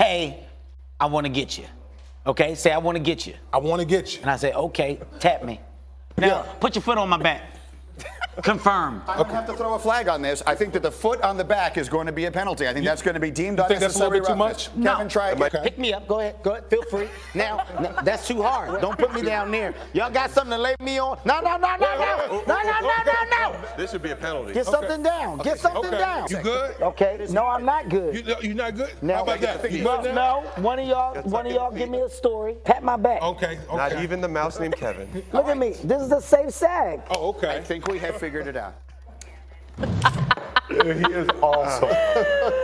hey, I want to get you. Okay, say I want to get you. I want to get you. And I say, okay, tap me. Now, put your foot on my back. Confirmed. I don't have to throw a flag on this. I think that the foot on the back is going to be a penalty. I think that's going to be deemed unnecessary. Think that's a little bit too much? Kevin, try again. Okay. Pick me up. Go ahead. Feel free. Now, that's too hard. Don't put me down there. Y'all got something to lay me on? No. This should be a penalty. Get something down. Get something down. You good? Okay. No, I'm not good. You not good? Now, How about that? You good now? No. One of y'all give me a story. Pat my back. Okay. Not even the mouse named Kevin. Look at me. This is a safe sag. Oh, okay. I think we have figured it out. He is awesome.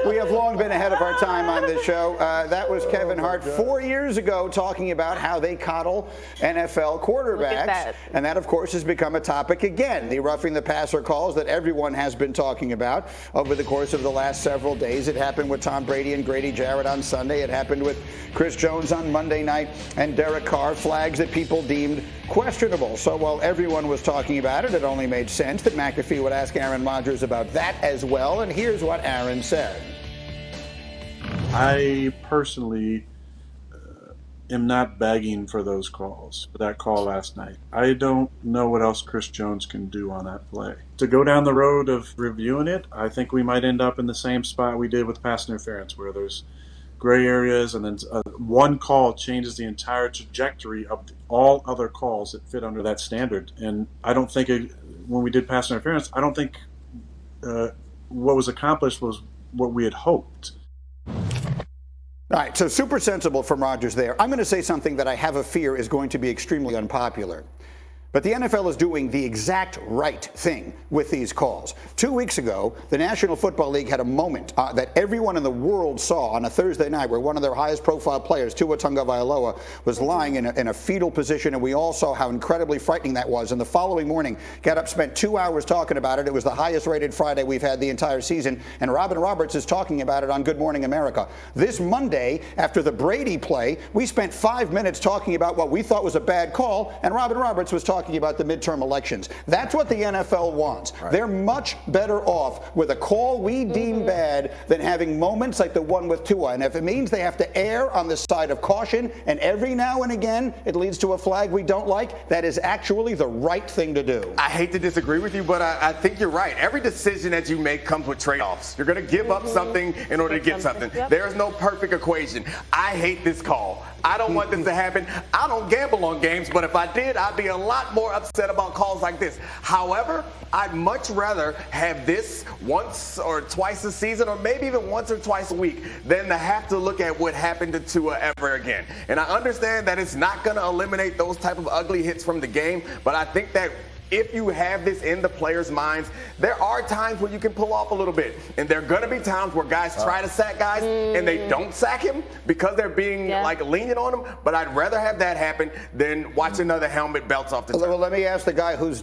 We have long been ahead of our time on this show. That was Kevin Hart 4 years ago talking about how they coddle NFL quarterbacks. And that, of course, has become a topic again. The roughing the passer calls that everyone has been talking about over the course of the last several days. It happened with Tom Brady and Grady Jarrett on Sunday. It happened with Chris Jones on Monday night and Derek Carr, flags that people deemed questionable. So while everyone was talking about it, it only made sense that McAfee would ask Aaron Rodgers about that as well. And here's what Aaron said. I personally am not begging for those calls, for that call last night. I don't know what else Chris Jones can do on that play. To go down the road of reviewing it, I think we might end up in the same spot we did with pass interference, where there's gray areas and then one call changes the entire trajectory of all other calls that fit under that standard. And I don't think when we did pass interference, I don't think what was accomplished was what we had hoped. All right, so super sensible from Rodgers there. I'm going to say something that I have a fear is going to be extremely unpopular. But the NFL is doing the exact right thing with these calls. 2 weeks ago, the National Football League had a moment that everyone in the world saw on a Thursday night where one of their highest profile players, Tua Tagovailoa, was lying in a fetal position, and we all saw how incredibly frightening that was. And the following morning, got up, spent 2 hours talking about it. It was the highest rated Friday we've had the entire season, and Robin Roberts is talking about it on Good Morning America. This Monday, after the Brady play, we spent 5 minutes talking about what we thought was a bad call, and Robin Roberts was talking about the midterm elections. That's what the NFL wants. Right. They're much better off with a call we deem bad than having moments like the one with Tua. And if it means they have to err on the side of caution, and every now and again it leads to a flag we don't like, that is actually the right thing to do. I hate to disagree with you, but I think you're right. Every decision that you make comes with trade-offs. You're going to give up something in order to get something. Yep. There is no perfect equation. I hate this call. I don't want this to happen. I don't gamble on games, but if I did, I'd be a lot more upset about calls like this. However, I'd much rather have this once or twice a season, or maybe even once or twice a week, than to have to look at what happened to Tua ever again. And I understand that it's not going to eliminate those type of ugly hits from the game, but I think that if you have this in the players' minds, there are times where you can pull off a little bit. And there are going to be times where guys try to sack guys and they don't sack him because they're being lenient on him. But I'd rather have that happen than watch another helmet bounce off the turf. Well, let me ask the guy whose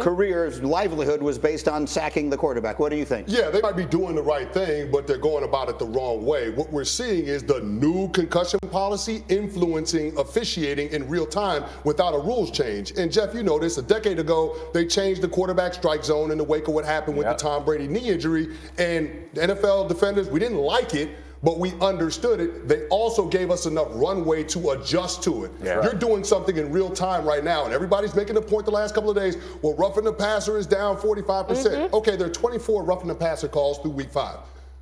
career's livelihood was based on sacking the quarterback. What do you think? Yeah, they might be doing the right thing, but they're going about it the wrong way. What we're seeing is the new concussion policy influencing officiating in real time without a rules change. And Jeff, you know this, a decade ago, they changed the quarterback strike zone in the wake of what happened with the Tom Brady knee injury. And the NFL defenders, we didn't like it, but we understood it. They also gave us enough runway to adjust to it. Yeah. You're doing something in real time right now, and everybody's making a point the last couple of days, well, roughing the passer is down 45%. Okay, there are 24 roughing the passer calls through week 5.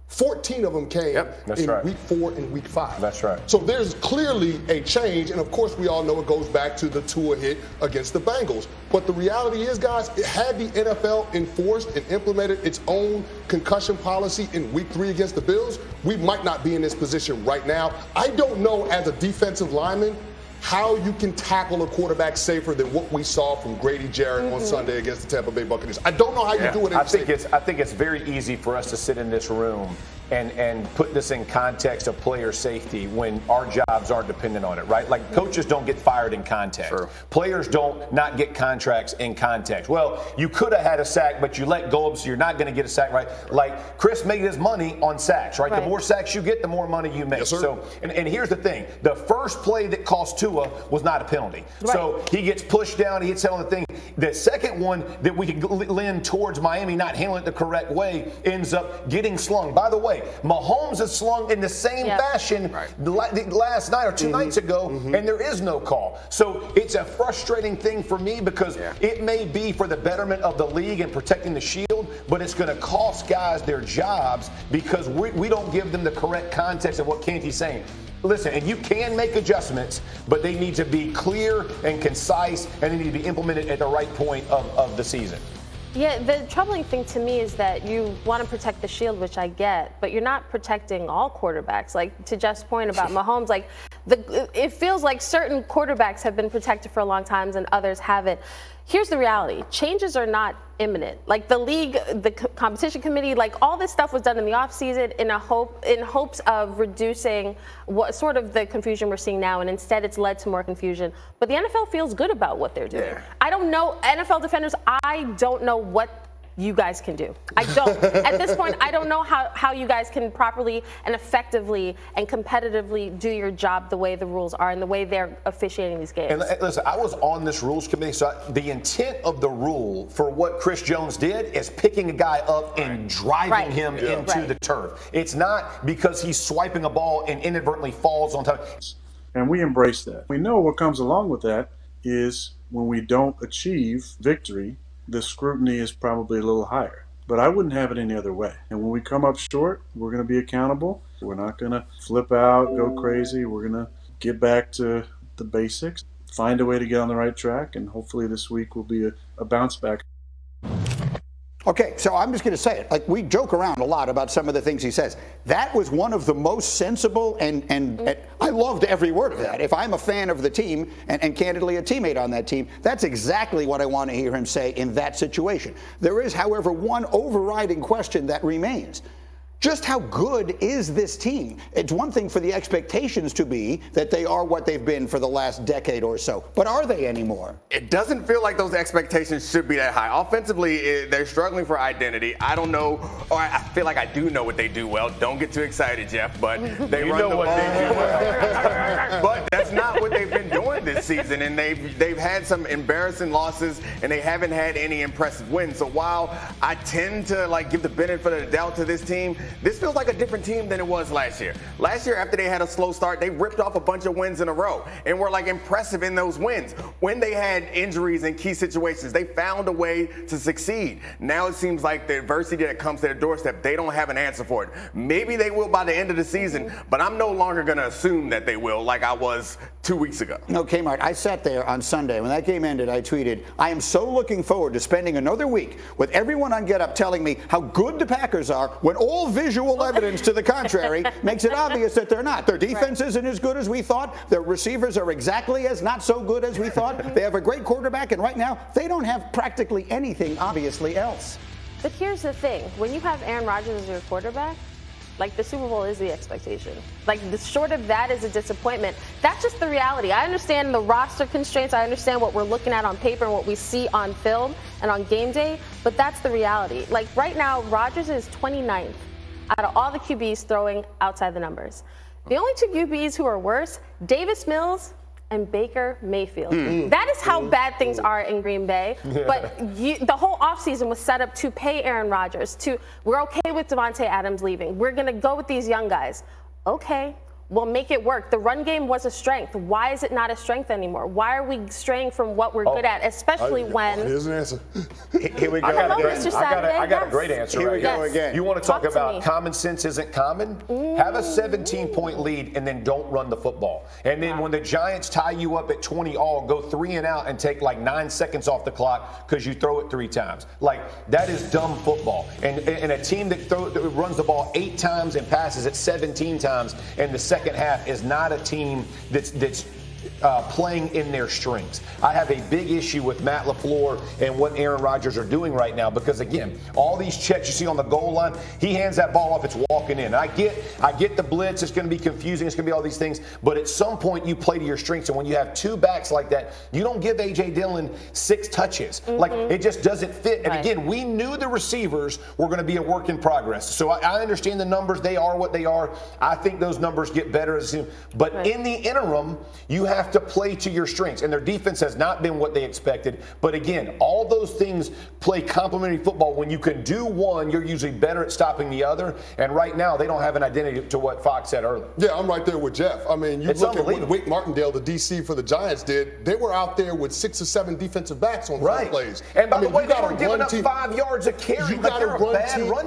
14 of them came in week 4 and week 5. That's right. So there's clearly a change, and of course we all know it goes back to the Tua hit against the Bengals. But the reality is, guys, had the NFL enforced and implemented its own concussion policy in week 3 against the Bills, we might not be in this position right now. I don't know, as a defensive lineman, how you can tackle a quarterback safer than what we saw from Grady Jarrett on Sunday against the Tampa Bay Buccaneers. I don't know how you do it. I think it's very easy for us to sit in this room and put this in context of player safety when our jobs aren't dependent on it, right? Like, coaches don't get fired in context. Sure. Players don't not get contracts in context. Well, you could have had a sack, but you let go of them, so you're not going to get a sack, right? Like, Chris made his money on sacks, right? The more sacks you get, the more money you make. Yes, sir. So, and here's the thing. The first play that cost Tua was not a penalty. Right. So he gets pushed down, he hits it on the thing. The second one that we can lend towards Miami not handling it the correct way ends up getting slung. By the way, play. Mahomes is slung in the same fashion last night or 2 nights ago, and there is no call. So it's a frustrating thing for me because it may be for the betterment of the league and protecting the shield, but it's going to cost guys their jobs because we don't give them the correct context of what Canty's saying. Listen, and you can make adjustments, but they need to be clear and concise, and they need to be implemented at the right point of the season. Yeah, the troubling thing to me is that you want to protect the shield, which I get, but you're not protecting all quarterbacks. Like, to Jeff's point about Mahomes, like, it feels like certain quarterbacks have been protected for a long time and others haven't. Here's the reality. Changes are not imminent. Like, the league, the competition committee, like, all this stuff was done in the offseason in hopes of reducing what sort of the confusion we're seeing now, and instead it's led to more confusion. But the NFL feels good about what they're doing. I don't know, NFL defenders, I don't know what you guys can do. I don't. At this point, I don't know how you guys can properly and effectively and competitively do your job the way the rules are and the way they're officiating these games. And listen, I was on this rules committee, so the intent of the rule for what Chris Jones did is picking a guy up and driving him into the turf. It's not because he's swiping a ball and inadvertently falls on top. And we embrace that. We know what comes along with that is when we don't achieve victory, the scrutiny is probably a little higher. But I wouldn't have it any other way. And when we come up short, we're going to be accountable. We're not going to flip out, go crazy. We're going to get back to the basics, find a way to get on the right track, and hopefully this week will be a bounce back. Okay, so I'm just going to say it. Like, we joke around a lot about some of the things he says. That was one of the most sensible, and I loved every word of that. If I'm a fan of the team and candidly a teammate on that team, that's exactly what I want to hear him say in that situation. There is, however, one overriding question that remains. Just how good is this team? It's one thing for the expectations to be that they are what they've been for the last decade or so, but are they anymore? It doesn't feel like those expectations should be that high. Offensively, they're struggling for identity. I don't know, or I feel like I do know what they do well. Don't get too excited, Jeff, but they run the ball. They do well. But that's not what they've been doing this season, and they've had some embarrassing losses, and they haven't had any impressive wins. So while I tend to give the benefit of the doubt to this team, this feels like a different team than it was last year. Last year, after they had a slow start, they ripped off a bunch of wins in a row and were impressive in those wins. When they had injuries in key situations, they found a way to succeed. Now it seems like the adversity that comes to their doorstep, they don't have an answer for it. Maybe they will by the end of the season, but I'm no longer going to assume that they will like I was 2 weeks ago. No, Kmart, I sat there on Sunday. When that game ended, I tweeted, I am so looking forward to spending another week with everyone on Get Up telling me how good the Packers are when all visual evidence to the contrary makes it obvious that they're not. Their defense isn't as good as we thought. Their receivers are exactly as not so good as we thought. They have a great quarterback, and right now they don't have practically anything obviously else. But here's the thing. When you have Aaron Rodgers as your quarterback, the Super Bowl is the expectation. The short of that is a disappointment. That's just the reality. I understand the roster constraints. I understand what we're looking at on paper and what we see on film and on game day, but that's the reality. Right now, Rodgers is 29th out of all the QBs throwing outside the numbers. The only two QBs who are worse, Davis Mills and Baker Mayfield. That is how bad things are in Green Bay. But the whole offseason was set up to pay Aaron Rodgers. We're okay with Devontae Adams leaving. We're going to go with these young guys. Okay. We'll make it work. The run game was a strength. Why is it not a strength anymore? Why are we straying from what we're good at, especially when... Here's an answer. Here we go. I got a great answer. Here we go again. You want to talk about common sense isn't common? Have a 17-point lead and then don't run the football. And then when the Giants tie you up at 20 all, go 3 and out and take 9 seconds off the clock because you throw it 3 times. That is dumb football. And a team that runs the ball 8 times and passes it 17 times and the second half is not a team that's playing in their strengths. I have a big issue with Matt LaFleur and what Aaron Rodgers are doing right now because, again, all these checks you see on the goal line, he hands that ball off, it's walking in. I get the blitz, it's going to be confusing, it's going to be all these things, but at some point you play to your strengths, and when you have 2 backs like that, you don't give A.J. Dillon 6 touches. It just doesn't fit. And again, we knew the receivers were going to be a work in progress. So I understand the numbers, they are what they are. I think those numbers get better as soon. But in the interim, you have have to play to your strengths. And their defense has not been what they expected. But again, all those things play complementary football. When you can do one, you're usually better at stopping the other. And right now, they don't have an identity to what Fox said earlier. Yeah, I'm right there with Jeff. I mean, you look at what Wake Martindale, the DC for the Giants, did. They were out there with 6 or 7 defensive backs on some plays. And by the way, they were giving up 5 yards a carry. You got to run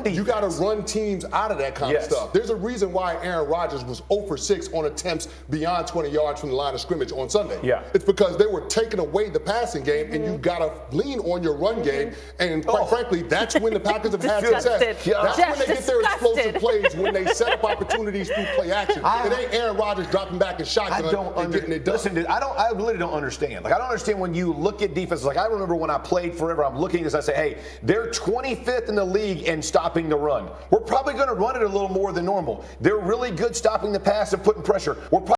defense. You got to run teams out of that kind of stuff. There's a reason why Aaron Rodgers was 0 for 6 on attempts beyond 20 yards from the line of scrimmage on Sunday. Yeah. It's because they were taking away the passing game, and you got to lean on your run game. And quite frankly, that's when the Packers have had success. That's when they get their explosive plays, when they set up opportunities through play action. It ain't Aaron Rodgers dropping back in shotgun and getting it done. Listen, I really don't understand. Like, I don't understand when you look at defenses. Like, I remember when I played forever, I'm looking at this, I say, hey, they're 25th in the league in stopping the run. We're probably going to run it a little more than normal. They're really good stopping the pass and putting pressure. We're probably